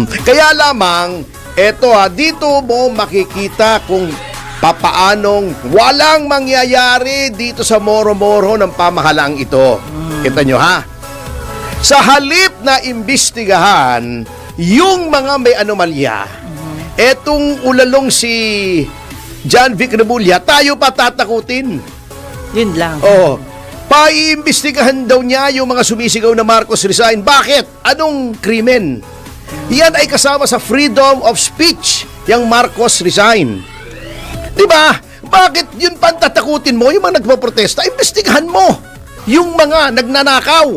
Kaya lamang, dito mo makikita kung papaanong walang mangyayari dito sa moro-moro ng pamahalaang ito. Kita nyo ha? Sa halip na imbestigahan yung mga may anomalya, etong ulalong si John Vic Remulla, tayo pa tatakutin. Yun lang. Paiimbestigahan daw niya yung mga sumisigaw na Marcos resign. Bakit? Anong krimen? Yan ay kasama sa freedom of speech, yung Marcos resign. Diba? Bakit yun pantatakutin mo? Yung mga nagpaprotesta, imbestigahan mo yung mga nagnanakaw.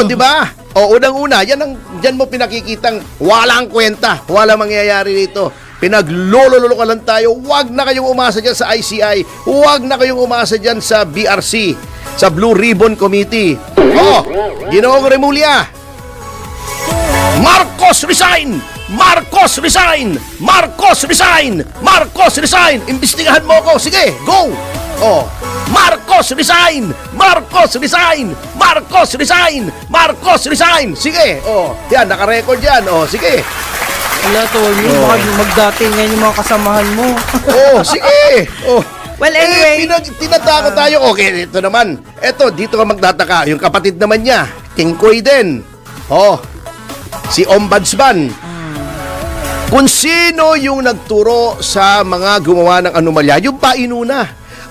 Diba? Unang-una, yan mo pinakikitang walang kwenta, walang mangyayari dito. Pinaglololo ka lang tayo. Huwag na kayong umasa dyan sa ICI. Huwag na kayong umasa dyan sa BRC, sa Blue Ribbon Committee. Ginoong Remulla, Marcos resign! Marcos resign! Marcos resign! Marcos resign! Imbestigahan mo ko. Sige, go! Marcos resign! Marcos resign! Marcos resign! Marcos resign! Sige, yan, naka-record yan. Sige. Wala, Tony. Baka magdating ngayon yung mga kasamahan mo. Sige. Well, anyway. Tinatakot tayo. Okay, ito naman. Dito ka magtataka. Yung kapatid naman niya, Kingkoy din. Si Ombudsman. Kung sino yung nagturo sa mga gumawa ng anomalya, yung painuna.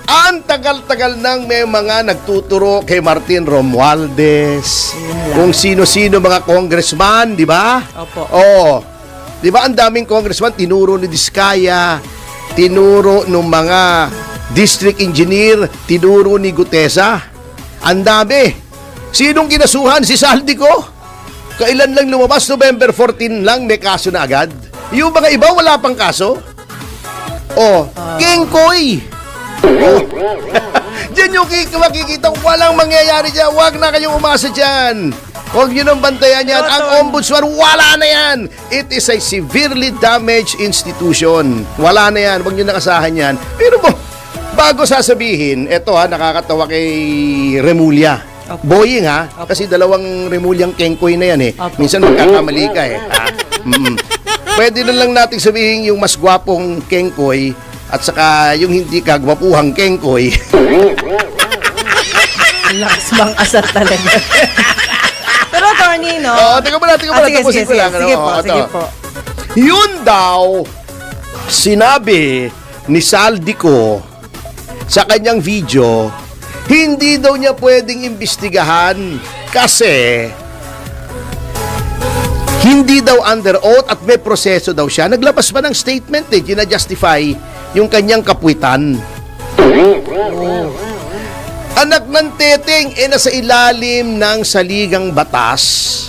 Ang tagal-tagal nang may mga nagtuturo kay Martin Romualdez. Kung sino-sino mga congressman, di ba? Opo. Di ba ang daming congressman, tinuro ni Diskaya, tinuro ng mga district engineer, tinuro ni Gutesa. Ang dami. Sinong kinasuhan? Si Saldico. Kailan lang lumabas? November 14 lang, may kaso na agad. Yung mga iba, wala pang kaso. Kingkoy. Diyan yung makikita, walang mangyayari dyan. Huwag na kayong umasa dyan. Huwag nyo nang bantayan yan. Ang ombudsman, wala na yan. It is a severely damaged institution. Wala na yan. Huwag nyo nakasahan yan. Pero bago sasabihin, nakakatawa kay Remulla. Boying kasi dalawang Remulyang Kengkoy na yan Minsan magkakamali ka Pwede na lang nating sabihin yung mas gwapong Kengkoy at saka yung hindi kagwapuhang Kengkoy. Lakas bang asat talaga. Pero Tony, no? Teka muna. Tapusin ko lang. Sige po. Yun daw, sinabi ni Saldico sa kanyang video, hindi daw niya pwedeng imbestigahan kasi hindi daw under oath at may proseso daw siya. Naglabas pa ng statement gina-justify yung kanyang kapuitan. Anak ng teteng nasa ilalim ng saligang batas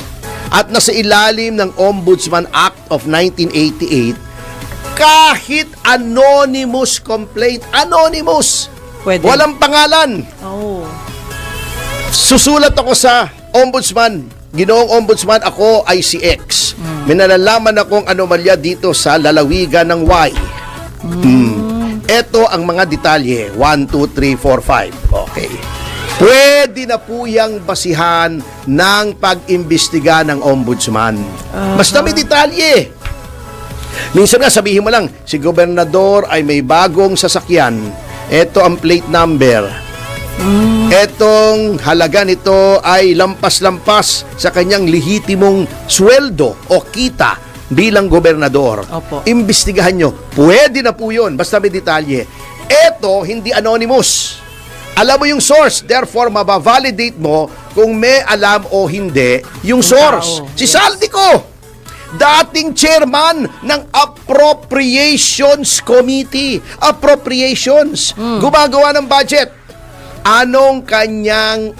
at nasa ilalim ng Ombudsman Act of 1988. Kahit anonymous complaint, anonymous. Pwede. Walang pangalan. Susulat ako sa Ombudsman. Ginoong Ombudsman, ako ay si X. May nalalaman akong anomalya dito sa lalawigan ng Y. Ito ang mga detalye. 1, 2, 3, 4, 5. Okay. Pwede na po yung basihan ng pag-imbestiga ng Ombudsman. Basta may detalye. Minsan nga sabihin mo lang, si Gobernador ay may bagong sasakyan. Ito ang plate number. Etong halaga nito ay lampas-lampas sa kanyang lehitimong sweldo o kita bilang gobernador. Opo. Imbestigahan nyo. Pwede na po yun. Basta may detalye. Ito, hindi anonymous. Alam mo yung source. Therefore, mabavalidate mo kung may alam o hindi yung source. Si Saldico, dating chairman ng Appropriations Committee. Appropriations. Gumagawa ng budget. Anong kanyang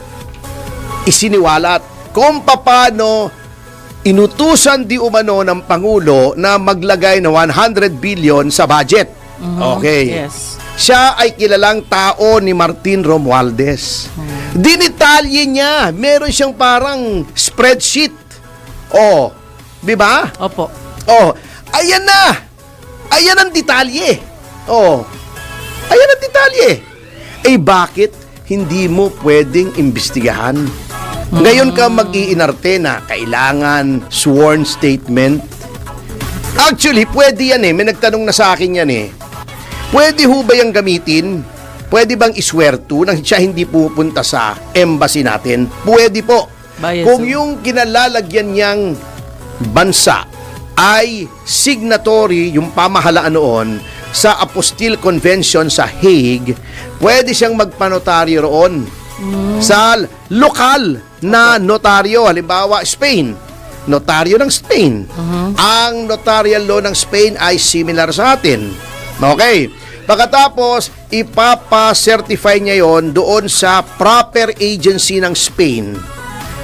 isiniwalat? Kung paano inutusan di umano ng Pangulo na maglagay ng 100 billion sa budget. Okay. Yes. Siya ay kilalang tao ni Martin Romualdez. Dinitalye niya. Meron siyang parang spreadsheet. Di ba? Opo. Ayan na. Ayan ang detalye. Ayan ang detalye. Bakit hindi mo pwedeng imbestigahan? Ngayon ka mag-iinarte na kailangan sworn statement. Actually, pwede yan eh. May nagtanong na sa akin yan eh. Pwede ho ba yung gamitin? Pwede bang iswear to nang siya hindi pupunta sa embassy natin? Pwede po. Bayad Kung so. yung kinalalagyan niyang bansa ay signatory, yung pamahalaan noon, sa Apostille Convention sa Hague, pwede siyang magpanotaryo roon sa lokal na notaryo. Halimbawa, Spain. Notaryo ng Spain. Ang notarial law ng Spain ay similar sa atin. Okay. Pagkatapos, ipapa-certify niya yon doon sa proper agency ng Spain.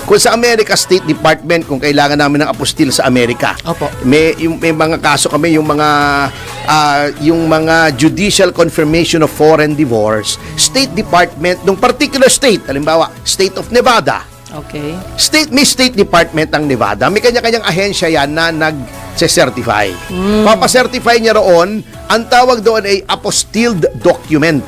Kung sa America, State Department, kung kailangan namin ng apostille sa Amerika. Opo. May mga kaso kami, yung mga judicial confirmation of foreign divorce, State Department, ng particular state, halimbawa, State of Nevada. Okay. May State Department ng Nevada. May kanya-kanyang ahensya yan na nag-certify. Papacertify niya roon, ang tawag doon ay apostilled document.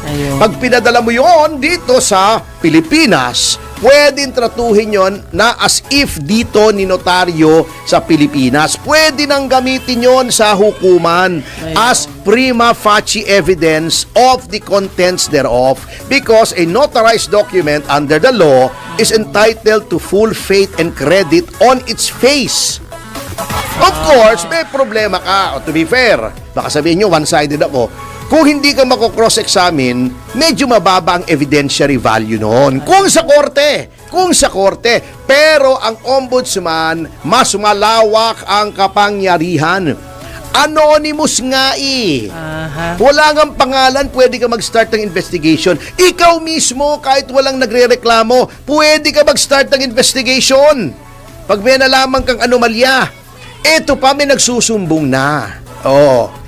Ayun. Pag pinadala mo yon dito sa Pilipinas, pwedeng tratuhin yon na as if dito ni notaryo sa Pilipinas. Pwede nang gamitin yon sa hukuman as prima facie evidence of the contents thereof, because a notarized document under the law is entitled to full faith and credit on its face. Of course, may problema ka. To be fair, baka sabihin nyo, one-sided ako. Kung hindi ka mako-cross-examine, medyo mababa ang evidentiary value noon. Kung sa korte. Pero ang ombudsman, mas malawak ang kapangyarihan. Anonymous nga eh. Aha. Wala ngang pangalan, pwede ka mag-start ng investigation. Ikaw mismo, kahit walang nagre-reklamo, pwede ka mag-start ng investigation. Pag may nalaman kang anomalya, eto pa, may nagsusumbong na.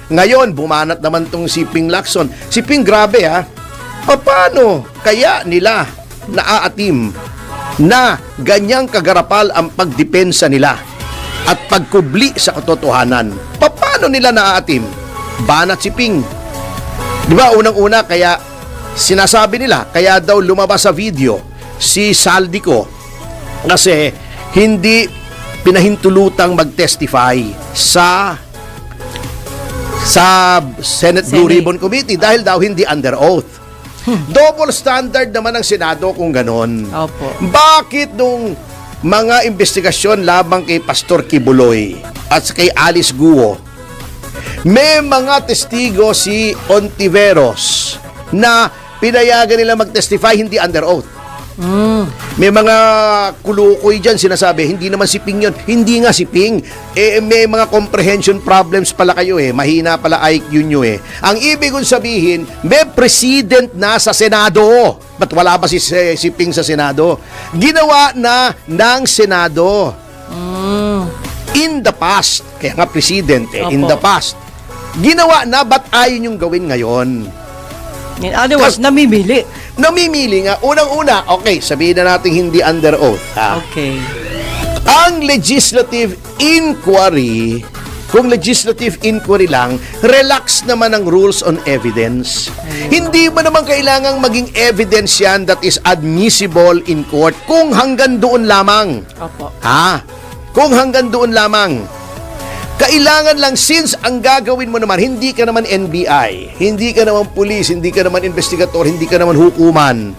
Ngayon, bumanat naman tong si Ping Lacson. Si Ping, grabe ha. Paano kaya nila naaatim na ganyang kagarapal ang pagdepensa nila at pagkubli sa katotohanan? Paano nila naaatim? Banat si Ping. Di ba, unang-una, kaya sinasabi nila, kaya daw lumabas sa video si Saldico kasi hindi pinahintulutang mag-testify sa Senate Blue Ribbon Committee dahil daw hindi under oath. Double standard naman ng Senado kung ganon. Opo. Bakit nung mga investigasyon labang kay Pastor Kibuloy at kay Alice Guo, may mga testigo si Ontiveros na pinayagan nila mag-testify hindi under oath? May mga kulukoy dyan sinasabi, hindi naman si Ping yun. Hindi nga si Ping. May mga comprehension problems pala kayo eh. Mahina pala IQ nyo eh. Ang ibig kong sabihin, may president na sa Senado. Ba't wala ba si Ping sa Senado? Ginawa na ng Senado. In the past. Kaya nga president eh. In the past. Ginawa na, ba't ayaw nyong gawin ngayon? In other words, namimili nga. Unang-una, okay, sabihin na natin hindi under oath. Okay. Ang legislative inquiry, kung legislative inquiry lang, relax naman ang rules on evidence. Hindi mo naman kailangang maging evidence yan that is admissible in court kung hanggang doon lamang. Opo. Kung hanggang doon lamang. Kailangan lang, since ang gagawin mo naman, hindi ka naman NBI, hindi ka naman police, hindi ka naman investigator, hindi ka naman hukuman.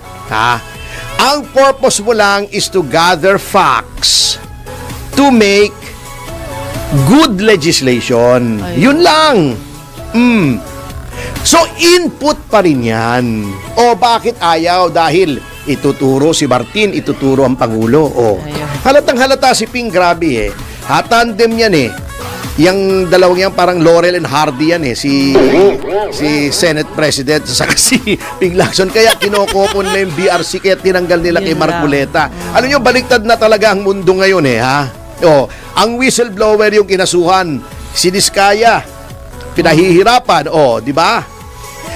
Ang purpose mo lang is to gather facts to make good legislation. Yun lang. So, input pa rin yan. Bakit ayaw? Dahil ituturo si Martin, ituturo ang Pangulo. Halatang halata si Ping, grabe eh. Tandem yan eh. Yang dalawang yan parang Laurel and Hardy yan eh, si Senate President saka si Ping Lacson, kaya kinokopon na yung BRC, kaya tinanggal nila kay Marcoleta. Alam nyo, baliktad na talaga ang mundo ngayon eh ang whistleblower yung kinasuhan, si Diskaya pinahihirapan, di ba?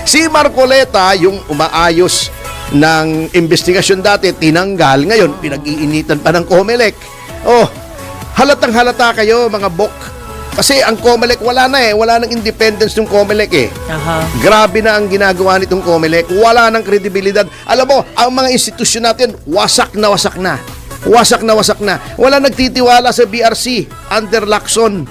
Si Marcoleta yung umaayos ng investigasyon dati, tinanggal, ngayon pinag-iinitan pa ng COMELEC. Halatang halata kayo mga bok. Kasi ang COMELEC wala nang independence ng COMELEC eh. Grabe na ang ginagawa nitong COMELEC, wala nang kredibilidad. Alam mo, ang mga institusyon natin wasak na. Wasak na wasak na. Walang nagtitiwala sa BRC under Lacson.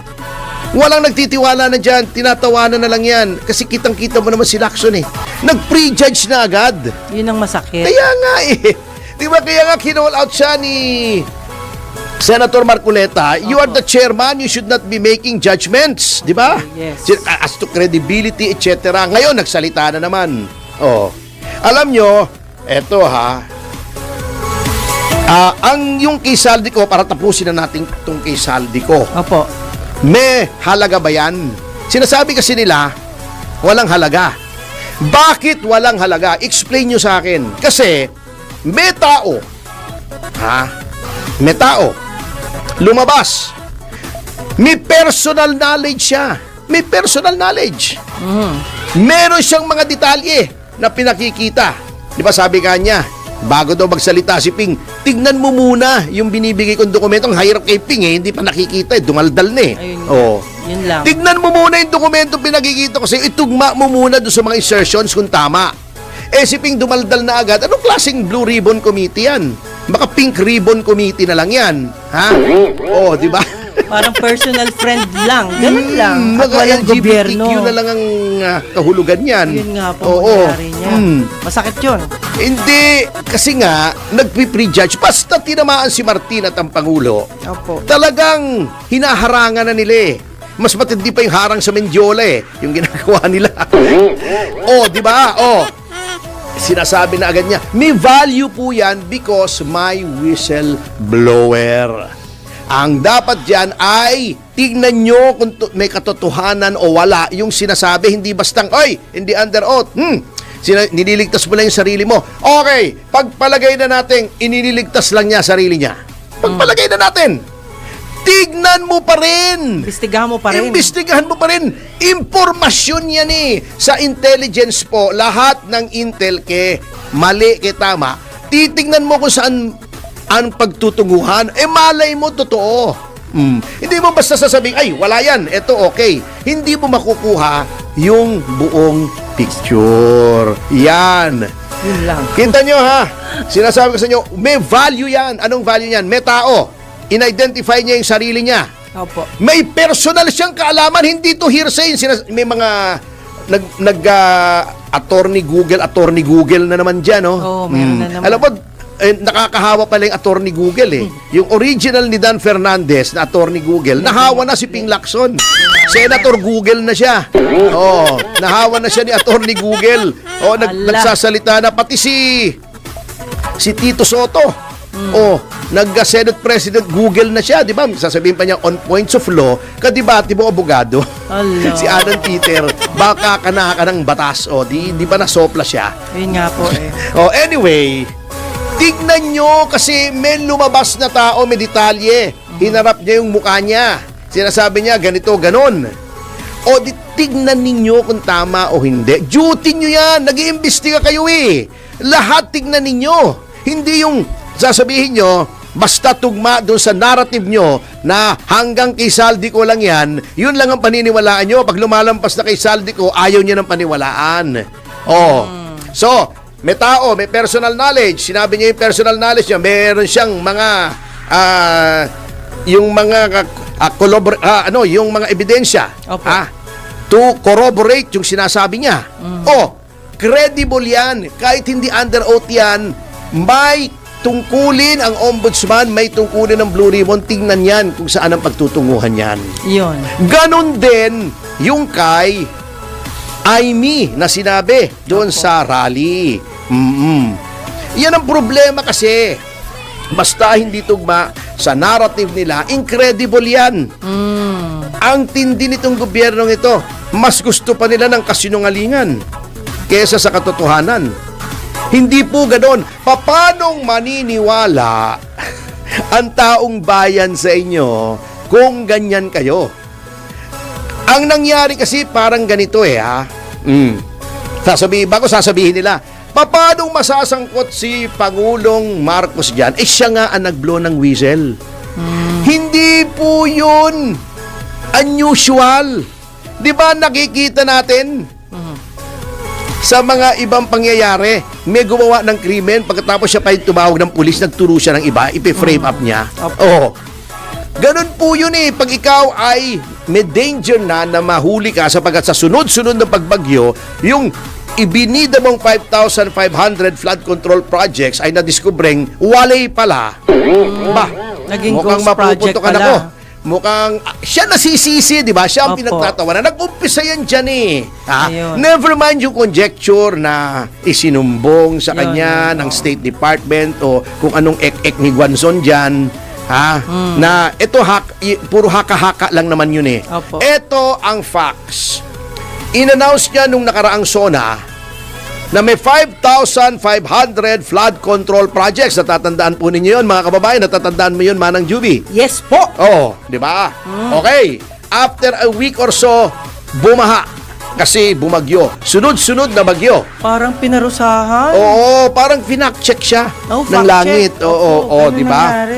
Walang nagtitiwala na dyan. Tinatawanan na lang yan. Kasi kitang-kita mo naman si Lacson eh. Nag-prejudge na agad. Yun ang masakit. Kaya nga eh. Di ba kaya nga kinall out siya ni Senator Marcoleta, you are the chairman, you should not be making judgments, di ba? Yes. As to credibility, etc. Ngayon, nagsalita na naman. Oh. Alam nyo, eto ha, ang yung kay Saldico, para tapusin na natin itong kay Saldico. Opo. May halaga ba yan? Sinasabi kasi nila, walang halaga. Bakit walang halaga? Explain nyo sa akin. Kasi, may tao, may tao, lumabas, may personal knowledge siya. May personal knowledge. Meron siyang mga detalye na pinakikita. Di ba sabi ka niya, bago daw magsalita si Ping, tignan mo muna yung binibigay kong dokumento. Ang hirap kay Ping eh, hindi pa nakikita eh, dumaldal na eh. Ayun, oh. Yun lang. Tignan mo muna yung dokumento pinakikita kasi itugma mo muna doon sa mga insertions kung tama. Eh si Ping dumaldal na agad. Anong klaseng Blue Ribbon Committee yan? Baka Pink Ribbon Committee na lang yan. Ha? Oh, di ba? Parang personal friend lang. Ganun lang. At Mga walang gobyerno. LGBTQ na lang ang kahulugan yan. Yun nga po Oo. mangyari niya. Masakit yun. Hindi. Kasi nga, nagpi-prejudge. Basta tinamaan si Martin at ang Pangulo, Opo. talagang hinaharangan na nila eh. Mas matindi pa yung harang sa Mendiola eh. Yung ginagawa nila. Oh, di ba? Oh. Sinasabi na agad niya, may value po yan because my whistleblower. Ang dapat dyan ay tignan nyo kung may katotohanan o wala yung sinasabi. Hindi bastang, oy, hindi under oath. Nililigtas mo lang yung sarili mo. Okay, pagpalagay na natin, inililigtas lang niya sarili niya. Pagpalagay na natin. Tignan mo pa rin. Imbestigahan mo pa rin. Imbestigahan mo pa rin. Impormasyon yan eh. Sa intelligence po, lahat ng intel mali tama. Titignan mo kung saan ang pagtutunguhan. Eh malay mo totoo. Hindi mo basta sasabihin, ay wala yan, eto okay. Hindi mo makukuha yung buong picture. Yan. Yun lang. Kita nyo ha, sinasabi ko sa inyo, may value yan. Anong value yan? May tao. In-identify niya yung sarili niya. Opo. May personal siyang kaalaman, hindi to hearsay. May mga attorney Google na naman dyan, no? Oo, meron na naman. Alam mo, nakakahawa pala yung attorney Google eh. Yung original ni Dan Fernandez na attorney Google, nahawa na si Ping Lacson. Senator Google na siya. Oh, nahawa na siya ni attorney Google. Oh, nagsasalita na pati si Tito Soto. Oh, nag-Senate President Google na siya, di ba? Sasabihin pa niya on points of law, kadibati mo abogado. Allah. Si Alan Peter, baka ka ng batas. Oh, di ba nasopla siya? Yun nga po eh. Oh, anyway, tignan nyo kasi may lumabas na tao, may detalye. Hinarap niya yung mukha niya. Sinasabi niya, ganito, ganon. O, tignan ninyo kung tama o hindi. Duty nyo yan. Nag-iimbestiga kayo eh. Lahat tignan ninyo. Hindi yung sasabihin nyo, basta tugma doon sa narrative nyo na hanggang kay Saldico lang yan, yun lang ang paniniwalaan nyo. Pag lumalampas na kay Saldico, ayaw nyo ng paniwalaan. Oh. So, may tao, may personal knowledge. Sinabi niya yung personal knowledge niya. Meron siyang mga yung mga yung mga ebidensya to corroborate yung sinasabi niya. Oh, credible yan. Kahit hindi under oath yan, may tungkulin ang ombudsman, may tungkulin ng Blue Ribbon. Tingnan yan kung saan ang pagtutunguhan yan. Yun. Ganon din yung kay Aimee na sinabi doon sa rally. Yan ang problema kasi. Basta hindi tugma sa narrative nila, incredible yan. Ang tindi nitong gobyernong ito, mas gusto pa nila ng kasinungalingan kesa sa katotohanan. Hindi po ganon. Paanong maniniwala ang taong bayan sa inyo kung ganyan kayo? Ang nangyari kasi parang ganito eh ha. Sasabihin nila, paanong masasangkot si Pangulong Marcos dyan? Eh siya nga ang nag-blow ng whistle. Hindi po yun unusual. Di ba nakikita natin? sa mga ibang pangyayari. May gumawa ng krimen, pagkatapos siya pa yung tumawag ng pulis, nagturo siya ng iba, ipi-frame up niya. Opo. Oo. Ganun po yun eh. Pag ikaw ay may danger na mahuli ka sapagkat sa sunod-sunod na pagbagyo, yung ibinida mong 5,500 flood control projects ay nadiskubreng walay pala. Ba, Naging mukhang ghost project mapuputo ka na pala. ko. Mukhang siya nasisisi, di ba? Siya ang Opo. pinagtatawanan. Nag-umpisa yan dyan eh. Ha? Ayun. Never mind yung conjecture na isinumbong sa Yun, kanya yun, ng oo. State Department o kung anong ek-ek ni Guanzon dyan. Ha? Na ito puro haka-haka lang naman yun eh. Opo. Ito ang facts. In-announce niya nung nakaraang SONA na may 5,500 flood control projects. Natatandaan po ninyo yun, mga kababayan. Natatandaan mo yun, Manang Juby. Yes po. Oh, di ba? Okay. After a week or so, bumaha. Kasi bumagyo. Sunod-sunod na bagyo. Parang pinarusahan. Oo, parang finak-check siya Oh, ng fact langit. check. Oo, Opo, oo, ganun di ba? nangyari.